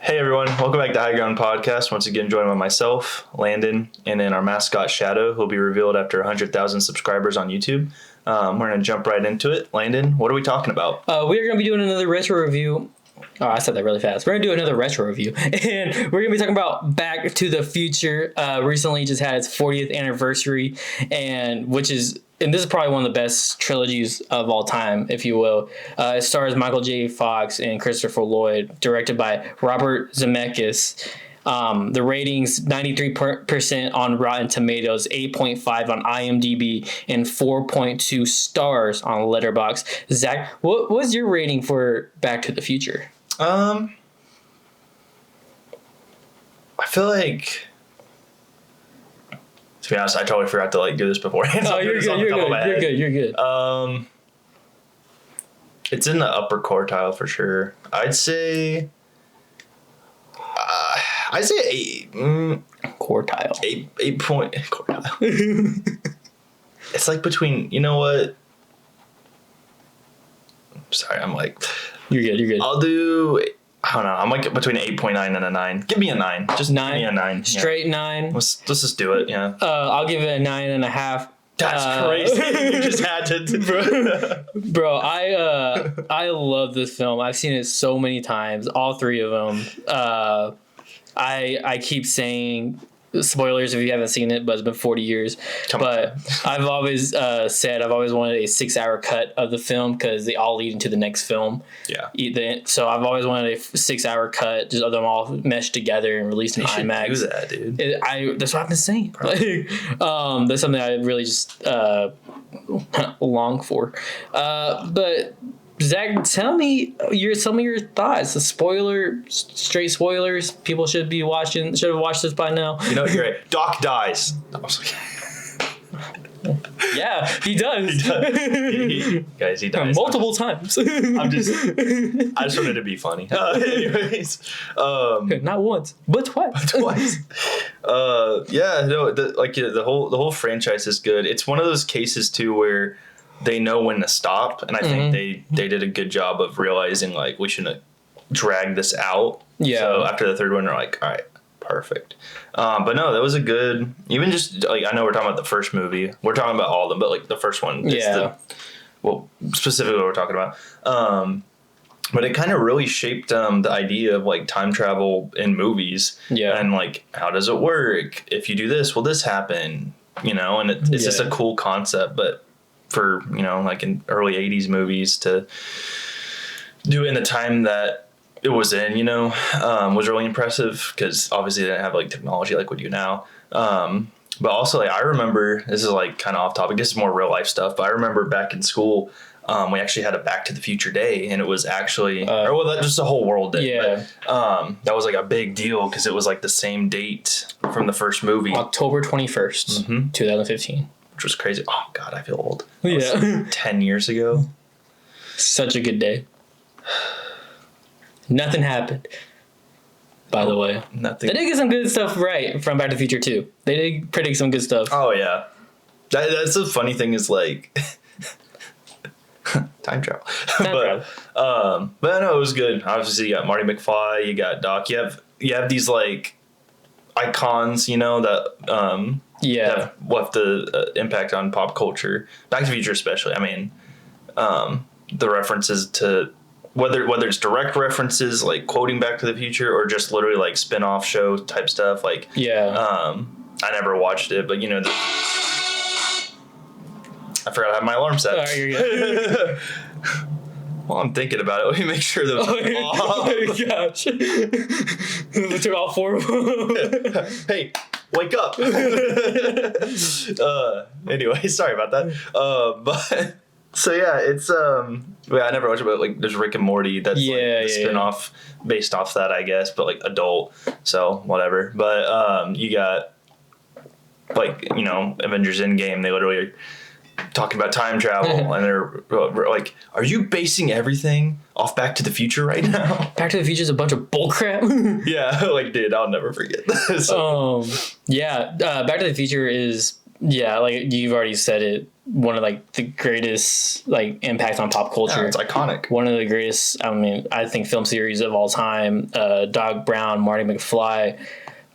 Hey everyone, welcome back to High Ground Podcast. Once again, joined by myself, Landon, and then our mascot Shadow, who'll be revealed after 100,000 subscribers on YouTube. We're going to jump right into it. Landon, what are we talking about? We are going to be doing another retro review. Oh, I said that really fast. We're going to do another retro review. And we're going to be talking about Back to the Future. Recently just had its 40th anniversary, and this is probably one of the best trilogies of all time, if you will. It stars Michael J. Fox and Christopher Lloyd, directed by Robert Zemeckis. The ratings, 93% on Rotten Tomatoes, 8.5 on IMDb, and 4.2 stars on Letterboxd. Zach, what was your rating for Back to the Future? I feel like, to be honest, I totally forgot to do this beforehand. Oh, you're good. It's in the upper quartile for sure. I'd say 8. Quartile. 8 point quartile. It's like between, you know what? Sorry, I'm like, You're good. I'll do, I don't know. I'm like between an 8.9 and a 9. Give me a 9. Just 9. Give me a 9. Straight 9. Let's just do it. Yeah. I'll give it a 9.5. That's crazy. You just had to. Bro, I love this film. I've seen it so many times, all three of them. I keep saying spoilers if you haven't seen it, but it's been 40 years. I've always said I've always wanted a 6-hour cut of the film because they all lead into the next film. Yeah. So I've always wanted a 6-hour cut, just of them all meshed together and released in IMAX. Do that, dude. That's what I've been saying. That's something I really just long for. But Zach, tell me some of your thoughts. Straight spoilers. People should have watched this by now. You know, you're right. Doc dies. Yeah, he does. He dies. Multiple times. I just wanted to be funny. Anyways. Not once, but twice. The whole franchise is good. It's one of those cases too where they know when to stop, and I think they did a good job of realizing we shouldn't drag this out. Yeah. So after the third one, they're like, all right, perfect. But no, that was a good. Even just I know we're talking about the first movie, we're talking about all of them, but the first one, specifically what we're talking about. But it kind of really shaped the idea of in travel in movies. Yeah. And how does it work? If you do this, will this happen? And it's just a cool concept, but for in early 80s movies to do it in the time that it was in was really impressive, because obviously they didn't have technology like we do now. But also I remember, this is kind of off topic, this is more real life stuff, but I remember back in school we actually had a Back to the Future day, and it was actually just a whole world day. Yeah. But, that was a big deal because it was the same date from the first movie, October 21st, 2015. which was crazy. Oh God, I feel old. Yeah. 10 years ago. Such a good day. Nothing happened, by the way. Nothing. They did get some good stuff right from Back to the Future 2. They did predict some good stuff. Oh, yeah. That's the funny thing is time travel. But no, it was good. Obviously, you got Marty McFly, you got Doc. You have these icons, that have left the impact on pop culture. Back to the Future, especially. I mean, the references to whether it's direct references quoting Back to the Future or just literally spin-off show type stuff. I never watched it, but I forgot to have my alarm set. Oh, you're good. While I'm thinking about it, let me make sure that oh my gosh. We took all 4 of them. Hey, wake up. Anyway, sorry about that. But so yeah, it's I never watched it, but there's Rick and Morty, that's the spin-off based off that, I guess, but adult, so whatever. But you got Avengers Endgame, they literally are talking about time travel, and they're like, are you basing everything off Back to the Future right now? Back to the Future is a bunch of bullcrap. Yeah, dude, I'll never forget this. Back to the Future is, like you've already said it, one of like the greatest like impacts on pop culture. Yeah, it's iconic. One of the greatest, I mean, I think film series of all time. Doc Brown, Marty McFly.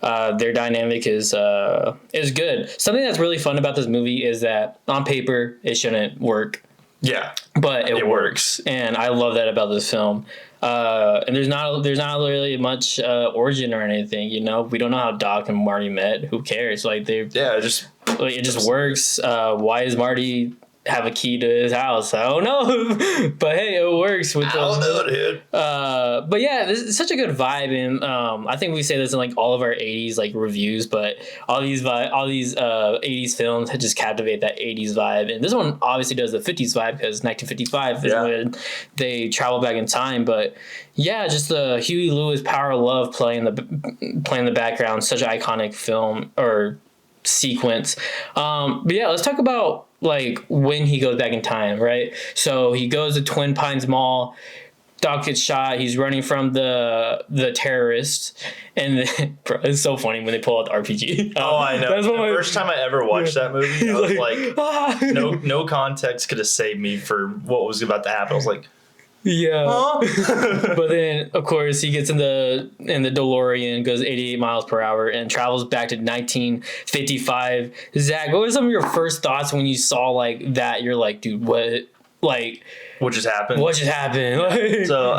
Their dynamic is good. Something that's really fun about this movie is that on paper it shouldn't work. Yeah, but it works, and I love that about this film. And there's not really much origin or anything. You know, we don't know how Doc and Marty met. Who cares? Like it just works. Why is Marty have a key to his house? I don't know, but hey, it works with. I don't know, dude. But yeah, this is such a good vibe, and I think we say this in like all of our '80s like reviews, but all these '80s films just captivate that '80s vibe, and this one obviously does the '50s vibe because 1955 is when they travel back in time. But yeah, just the Huey Lewis Power of Love playing the background, such an iconic film or sequence. But yeah, let's talk about like when he goes back in time, right? So he goes to Twin Pines Mall. Doc gets shot. He's running from the terrorists, and then, bro, it's so funny when they pull out the RPG. Oh, I know. That's the first time I ever watched that movie, I was like, no context could have saved me for what was about to happen. I was like, yeah. Huh? But then, of course, he gets in the DeLorean, goes 88 miles per hour, and travels back to 1955. Zach, what were some of your first thoughts when you saw like that? You're like, dude, what? Like, what just happened? What just happened? So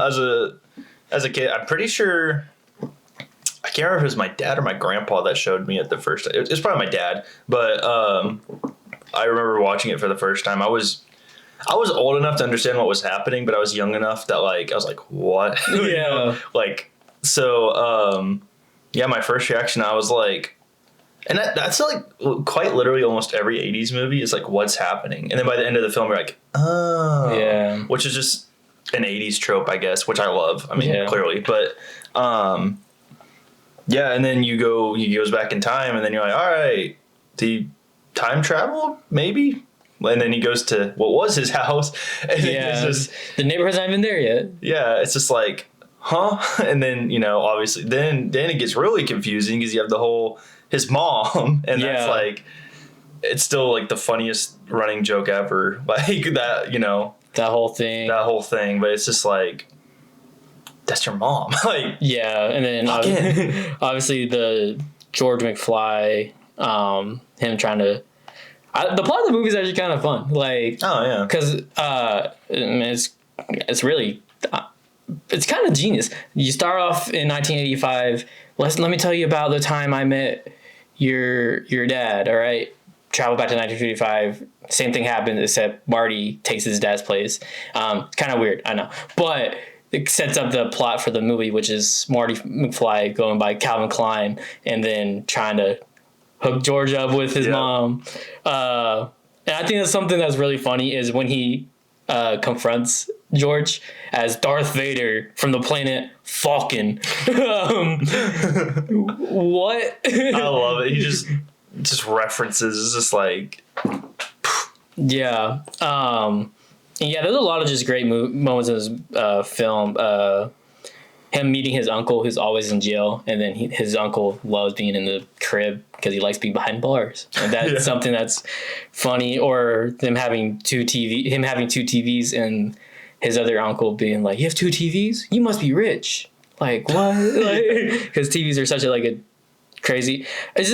as a kid, I'm pretty sure. I can't remember if it was my dad or my grandpa that showed me it the first time. It was probably my dad, but I remember watching it for the first time. I was old enough to understand what was happening, but I was young enough that like I was like, "What?" Yeah. You know? Like so. Yeah, my first reaction, I was like, and that's like quite literally almost every '80s movie is like, "What's happening?" And then by the end of the film, you're like, "Oh, yeah," which is just an '80s trope, I guess, which I love. I mean, clearly, but yeah. And then he goes back in time, and then you're like, "All right, the time travel, maybe." And then he goes to what was his house. And the neighborhood's not even there yet. Yeah, it's just like, huh? And then, obviously, then it gets really confusing because you have his mom. And that's like, it's still like the funniest running joke ever. Like that, That whole thing. But it's just like, that's your mom. Like, yeah. And then obviously the George McFly, him trying to. The plot of the movie is actually kind of fun. Like, oh yeah, because it's really it's kind of genius. You start off in 1985. Let me tell you about the time I met your dad. All right, travel back to 1955. Same thing happens except Marty takes his dad's place. Kind of weird, I know, but it sets up the plot for the movie, which is Marty McFly going by Calvin Klein and then trying to hook George up with his mom. And I think that's something that's really funny is when he confronts George as Darth Vader from the planet Falcon. What? I love it. He just references. It's just like... Yeah. Yeah, there's a lot of just great moments in this film. Him meeting his uncle who's always in jail, and then his uncle loves being in the crib because he likes being behind bars, and that's something that's funny. Or him having two TVs, and his other uncle being like, "You have two TVs? You must be rich." Like what? Because TVs are such a crazy. It's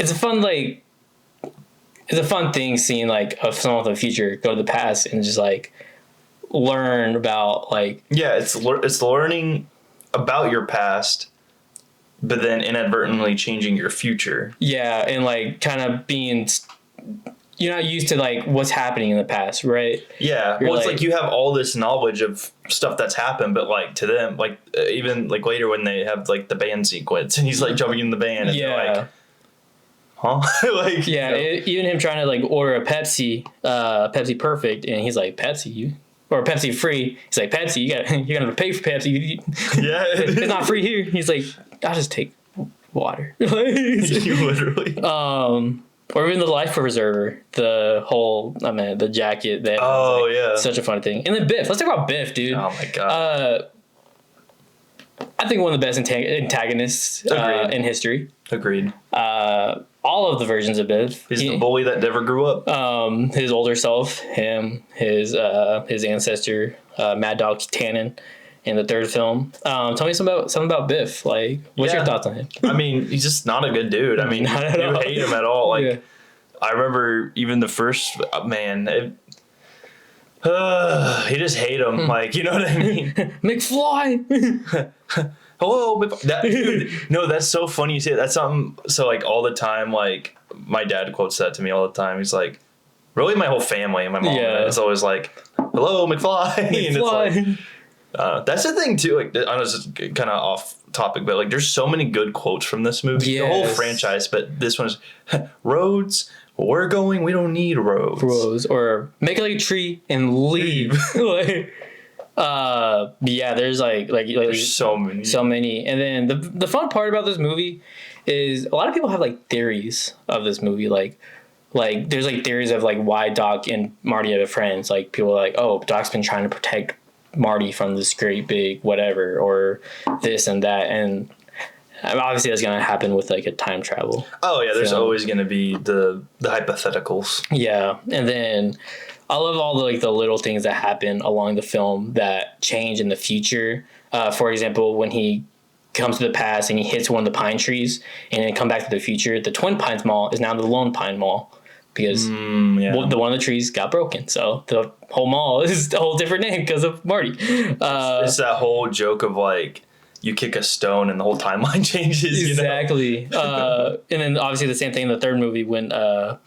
a fun thing seeing like a film of the future go to the past and just like learn about it's learning about your past, but then inadvertently changing your future. Yeah, and like kind of being, you're not used to like what's happening in the past, right? Yeah, it's like you have all this knowledge of stuff that's happened, but like to them, like even like later when they have like the band sequence and he's like jumping in the band, and they're like, huh? Like even him trying to like order a Pepsi Perfect, and he's like, Pepsi, or Pepsi free. He's like, Pepsi, you're gonna pay for Pepsi. Yeah, it's not free here. He's like, I'll just take water. Literally. Or even the life preserver, the jacket that. Such a fun thing. And then Biff. Let's talk about Biff, dude. Oh my god. I I think one of the best antagonists in history. Agreed. All of the versions of Biff. He's the bully that never grew up. His older self, him, his ancestor, Mad Dog Tannen, in the third film. Tell me something about Biff. Like, what's your thoughts on him? I mean, he's just not a good dude. I mean, you hate him at all. Like, I remember even the first man. You just hate him. Like, you know what I mean? McFly. Hello, dude. No, that's so funny you say that. That's something. So like all the time, like my dad quotes that to me all the time. He's like, really, my whole family and my mom. Yeah. It's always like, hello, McFly. And it's like, that's the thing too. Like, I know this is kind of off topic, but like, there's so many good quotes from this movie, the whole franchise. But this one's roads. We're going. We don't need roads. Or make like a tree and leave. There's there's so many. And then the fun part about this movie is a lot of people have like theories of this movie. Like there's like theories of like why Doc and Marty have friends. Like people are like, oh, Doc's been trying to protect Marty from this great big whatever or this and that. And obviously that's going to happen with like a time travel. Oh yeah, there's always going to be the hypotheticals. Yeah, and then I love all the little things that happen along the film that change in the future. For example, when he comes to the past and he hits one of the pine trees and then come back to the future, the Twin Pines Mall is now the Lone Pine Mall because the one of the trees got broken. So the whole mall is a whole different name because of Marty. It's that whole joke of like, you kick a stone and the whole timeline changes. Exactly. You know? And then obviously the same thing in the third movie when the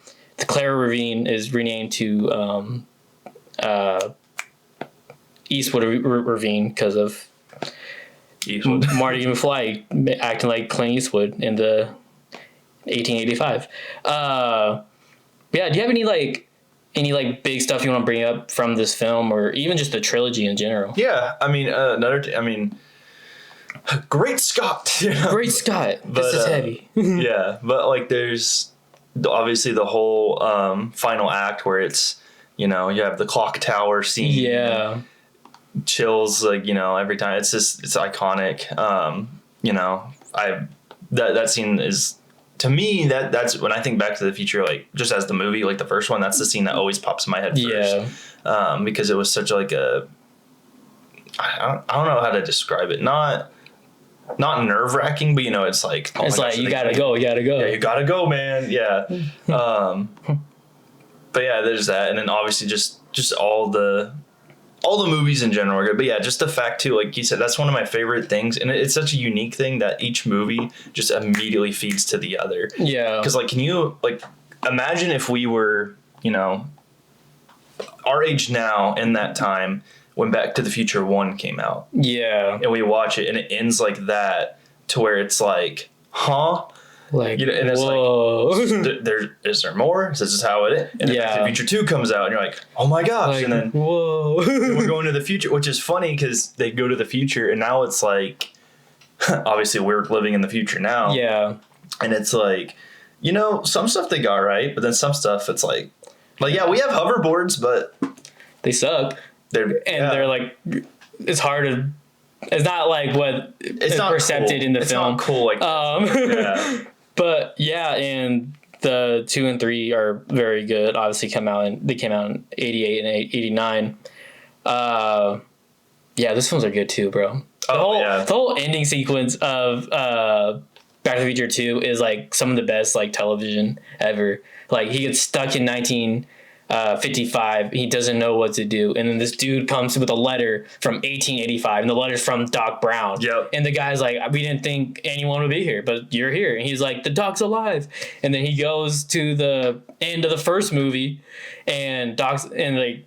Clara Ravine is renamed to Eastwood Ravine because of Marty McFly acting like Clint Eastwood in the 1885. Do you have any big stuff you want to bring up from this film or even just the trilogy in general? Yeah, I mean, Great Scott. You know? Great Scott. This is heavy. Yeah, but like there's obviously the whole final act where it's, you have the clock tower scene. Yeah. Chills, like, every time. It's iconic. That scene is, to me, that's when I think Back to the Future, like just as the movie, like the first one, that's the scene that always pops in my head first. Yeah. Because it was such like I don't know how to describe it. Not nerve wracking, but it's like, oh it's like you gotta go. Yeah, you gotta go, man. Yeah. But yeah, there's that, and then obviously just all the movies in general are good. But yeah, just the fact too, like you said, that's one of my favorite things, and it's such a unique thing that each movie just immediately feeds to the other. Yeah. Because like, can you imagine if we were our age now in that time when Back to the Future 1 came out. Yeah. And we watch it and it ends like that to where it's like, huh? Like, and it's whoa. Like, is there more? Is this how it is? And then Back to the Future 2 comes out and you're like, oh my gosh. Like, and then whoa. We're going to the future, which is funny because they go to the future and now it's like, obviously we're living in the future now. Yeah. And it's like, some stuff they got right, but then some stuff it's like, yeah, we have hoverboards, but they suck. They're like, it's hard to. It's not like what it's not percepted cool. In the film. It's not cool like yeah. But yeah, and the 2 and 3 are very good. Obviously, they came out in 88 and 89. Yeah, those films are good too, bro. The whole ending sequence of Back to the Future 2 is like some of the best like television ever. Like he gets stuck in 1955. He doesn't know what to do, and then this dude comes with a letter from 1885, and the letter's from Doc Brown. Yep. And the guy's like, we didn't think anyone would be here, but you're here. And he's like, the Doc's alive. And then he goes to the end of the first movie, and Doc's in like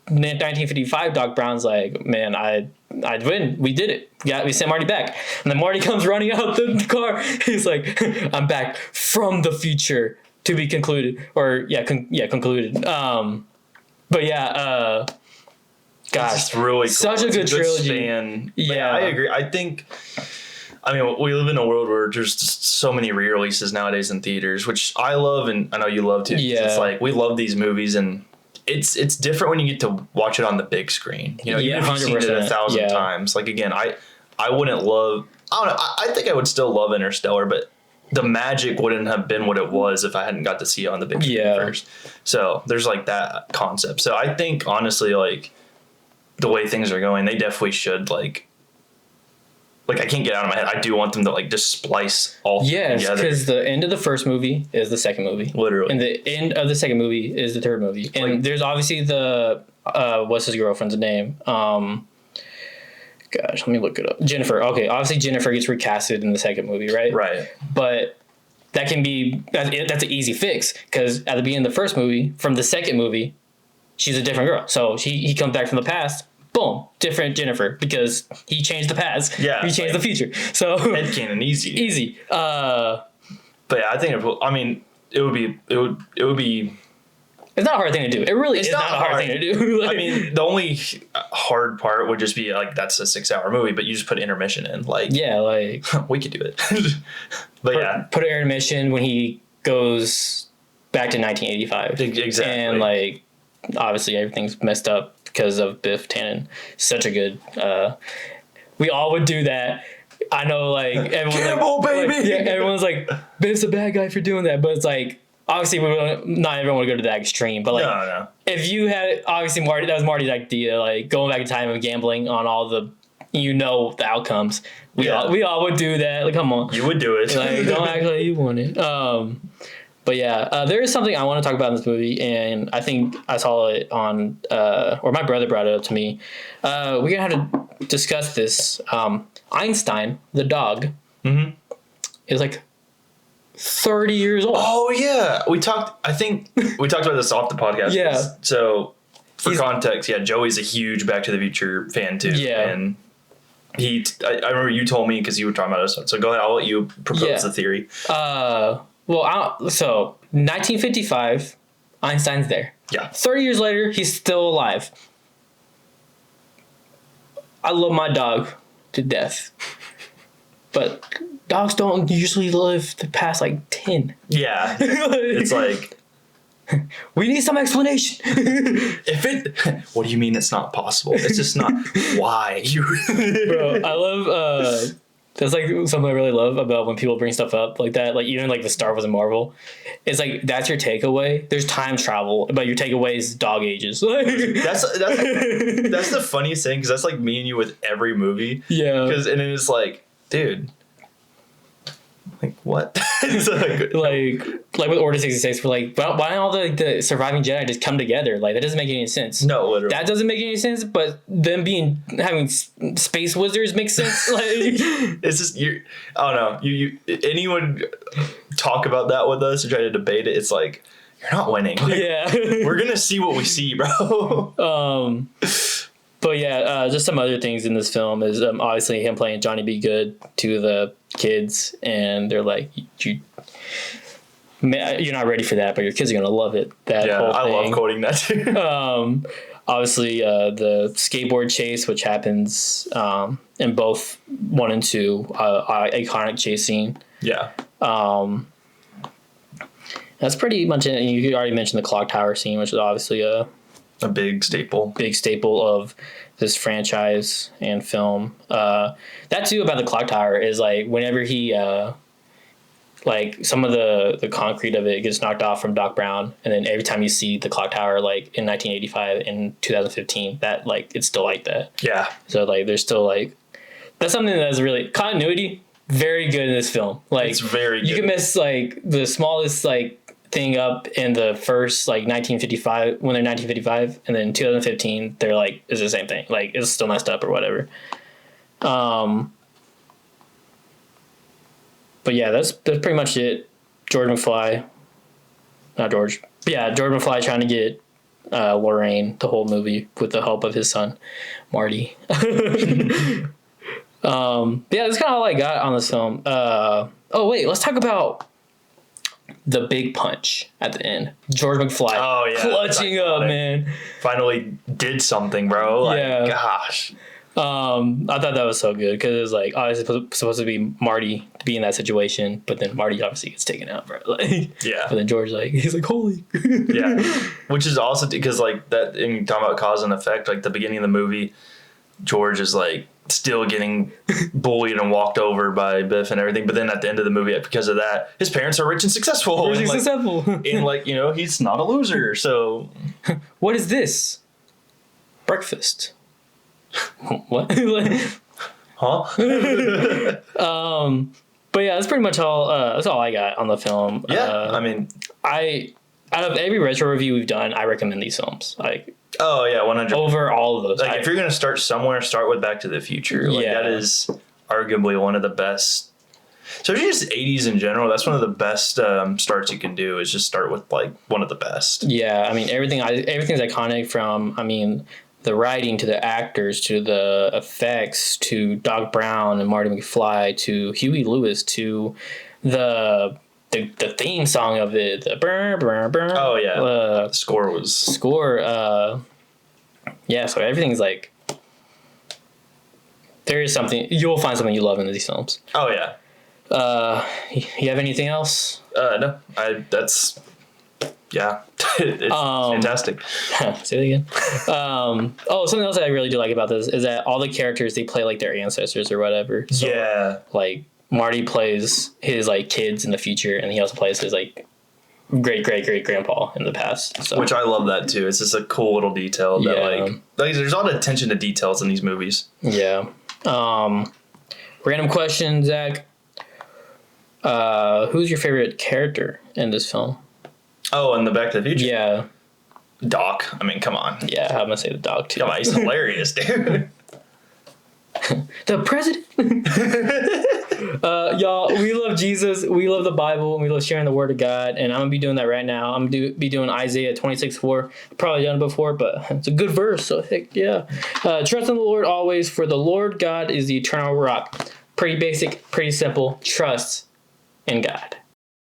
1955. Doc Brown's like, man, I'd win. We did it. We sent Marty back. And then Marty comes running out the car. He's like, I'm back from the future. To be concluded, or concluded. But yeah, gosh, it's really cool. Such a good trilogy. Span. Yeah, I agree. I mean, we live in a world where there's just so many re-releases nowadays in theaters, which I love, and I know you love too. Yeah, it's like we love these movies, and it's different when you get to watch it on the big screen. Even if you've seen it 1,000 times. Like again, I wouldn't love. I don't know. I think I would still love Interstellar, but the magic wouldn't have been what it was if I hadn't got to see it on the big screen first. So there's like that concept. So I think honestly, like the way things are going, they definitely should like I can't get out of my head. I do want them to like just splice all together. Because the end of the first movie is the second movie. Literally. And the end of the second movie is the third movie. And like, there's obviously the, what's his girlfriend's name? Gosh, let me look it up. Jennifer. Okay, obviously Jennifer gets recasted in the second movie, right? Right. But that can be, that's an easy fix. Because at the beginning of the first movie, from the second movie, she's a different girl. So he comes back from the past. Boom, different Jennifer because he changed the past. Yeah, he changed the future. So headcanon easy. Easy. But yeah, I think it would be. It's not a hard thing to do. It really is not a hard thing to do. I mean, the only hard part would just be like that's a 6-hour movie, but you just put intermission in. Like we could do it. But put an intermission when he goes back to 1985. Exactly. And like obviously everything's messed up because of Biff Tannen. Such a good. We all would do that. I know, like everyone's Campbell, like, baby. Everyone's like Biff's a bad guy for doing that, but it's like obviously not everyone would go to that extreme. But like, no. If you had obviously that was Marty's idea, like going back in time and gambling on all the, the outcomes. We all would do that. Like, come on, you would do it. Like, don't act like you want it. But yeah, there is something I want to talk about in this movie, and I think I saw it on, or my brother brought it up to me. We're going to have to discuss this. Einstein, the dog, is like 30 years old. Oh, yeah. I think we talked about this off the podcast. Yeah. So, for context, Joey's a huge Back to the Future fan, too. Yeah. And I remember you told me because you were talking about it. So, go ahead. I'll let you propose the theory. So 1955, Einstein's there. Yeah. 30 years later, he's still alive. I love my dog to death. But dogs don't usually live past like 10. Yeah. It's like, we need some explanation. What do you mean it's not possible? It's just not why. Bro, I love that's like something I really love about when people bring stuff up like that, like even like the Star Wars and Marvel. It's like that's your takeaway. There's time travel, but your takeaway is dog ages. that's the funniest thing because that's like me and you with every movie. Yeah. And then it's like, dude, like what? like with Order 66, we're like, why don't all the surviving Jedi just come together? Like that doesn't make any sense. No, literally. That doesn't make any sense. But them having space wizards makes sense. Like it's just I don't know. You anyone talk about that with us or try to debate it? It's like you're not winning. Like, we're gonna see what we see, bro. But yeah, just some other things in this film is obviously him playing Johnny B. Good to the kids, and they're like, you're not ready for that, but your kids are gonna love it. Whole thing. I love quoting that too. Obviously, the skateboard chase, which happens in both 1 and 2, iconic chase scene. Yeah. That's pretty much it. You already mentioned the clock tower scene, which is obviously a big staple of this franchise and film. That too about the clock tower is like whenever he like some of the concrete of it gets knocked off from Doc Brown, and then every time you see the clock tower like in 1985 and 2015, that like it's still like that. Yeah. So like there's still like that's something that's really continuity very good in this film. Like it's very good. You can miss like the smallest like thing up in the first like 1955 when they're 1955, and then 2015 they're like it's the same thing, like it's still messed up or whatever. But yeah, that's pretty much it. George McFly trying to get Lorraine the whole movie with the help of his son Marty. Yeah, that's kind of all I got on this film. Oh wait, let's talk about the big punch at the end. George McFly. Oh, yeah. Clutching up, man. Finally did something, bro. Like, gosh. I thought that was so good because it was like obviously supposed to be Marty to be in that situation, but then Marty obviously gets taken out, bro. Like, yeah. But then George he's like, holy. Yeah. Which is also because like that, and you talking about cause and effect, like the beginning of the movie, George is like still getting bullied and walked over by Biff and everything. But then at the end of the movie, because of that, his parents are rich and successful. Rich and successful. And like, you know, he's not a loser. So what is this? Breakfast. What? huh? But yeah, that's pretty much all. That's all I got on the film. Yeah, I mean, out of every retro review we've done, I recommend these films. Like, oh yeah, 100. Over all of those. Like, if you're gonna start somewhere, start with Back to the Future. Like, that is arguably one of the best. So just 80s in general, that's one of the best starts you can do. Is just start with like one of the best. Yeah, I mean everything's iconic, from the writing to the actors to the effects to Doc Brown and Marty McFly to Huey Lewis to the theme song of it. The burr, burr, burr, oh yeah, the score was yeah. So everything's like, there is something, you'll find something you love in these films. Oh yeah. You have anything else? No, that's. Yeah, it's fantastic. Say it again. Something else that I really do like about this is that all the characters, they play like their ancestors or whatever. So, yeah. Like Marty plays his like kids in the future, and he also plays his like great grandpa in the past. So. Which I love that too. It's just a cool little detail that like there's a lot of attention to details in these movies. Yeah. Random question, Zach. Who's your favorite character in this film? Oh, and the Back to the Future? Yeah. Doc. I mean, come on. Yeah, I'm going to say the Doc, too. Come on, he's hilarious, dude. The president? Y'all, we love Jesus, we love the Bible, and we love sharing the Word of God, and I'm going to be doing that right now. I'm going to be doing Isaiah 26:4. I've probably done it before, but it's a good verse, so heck yeah. Trust in the Lord always, for the Lord God is the eternal rock. Pretty basic, pretty simple. Trust in God.